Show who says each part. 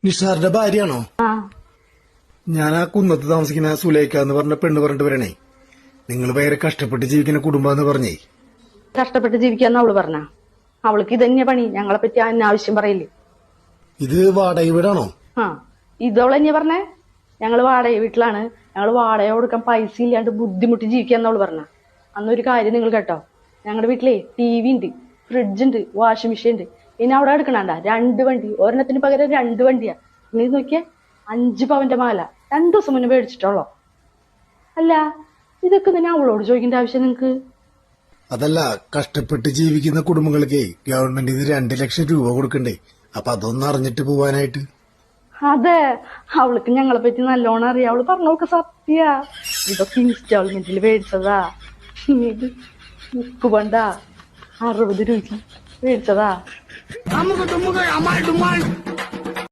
Speaker 1: നിഷാറിന്റെ ഭാര്യയാണോ?
Speaker 2: ആ
Speaker 1: ഞാൻ ആ കുന്നത്ത് താമസിക്കുന്ന സുലൈക്ക എന്ന് പറഞ്ഞ പെണ്ണ് പറഞ്ഞിട്ട് വരണേ, നിങ്ങൾ ഭയങ്കര കഷ്ടപ്പെട്ട് ജീവിക്കുന്ന കുടുംബാന്ന് പറഞ്ഞേ.
Speaker 2: കഷ്ടപ്പെട്ട് ജീവിക്കാന്ന് അവള് പറഞ്ഞ. അവൾക്ക് ഇതന്നെ പണി, ഞങ്ങളെ പറ്റി അനാവശ്യം പറയില്ലേ.
Speaker 1: ഇത് വാടക വീടാണോ?
Speaker 2: ആ ഇതവളെന്നെ പറഞ്ഞേ, ഞങ്ങള് വാടക വീട്ടിലാണ്, ഞങ്ങള് വാടക കൊടുക്കാൻ പൈസ ഇല്ലാണ്ട് ബുദ്ധിമുട്ടി ജീവിക്കാന്ന് അവള് പറഞ്ഞ. അന്നൊരു കാര്യം നിങ്ങൾ കേട്ടോ, ഞങ്ങളുടെ വീട്ടിലെ TV ഉണ്ട്, ഫ്രിഡ്ജ് ഉണ്ട്, വാഷിംഗ് മെഷീൻ ഉണ്ട്. ഇനി അവിടെ എടുക്കണണ്ട 2 വണ്ടി, ഒരെണ്ണത്തിന് പകരം 2 വണ്ടിയാ. നീ നോക്കിയേ, 5 പവന്റെ മാല 2 ദിവസം മുന്നേ മേടിച്ചിട്ടുള്ളോ. അല്ല ഇതൊക്കെ തന്നെ അവളോട് ചോദിക്കേണ്ട ആവശ്യം നിങ്ങക്ക്?
Speaker 1: അതല്ല, കഷ്ടപ്പെട്ട് ജീവിക്കുന്ന കുടുംബങ്ങൾക്ക് ഗവൺമെന്റ് ഇത് 2 ലക്ഷം രൂപ കൊടുക്കണ്ടേ? അപ്പൊ അതൊന്നും അറിഞ്ഞിട്ട് പോവാനായിട്ട്.
Speaker 2: അതെ, അവൾക്ക് ഞങ്ങളെ പറ്റി നല്ലോണം അറിയാം. അവള് പറഞ്ഞവൾക്ക് സത്യ. ഇതൊക്കെ ഇൻസ്റ്റാൾമെന്റിൽ മേടിച്ചതാ. ഇത് മുക്ക് പണ്ടാ 60 രൂപ മേടിച്ചതാ.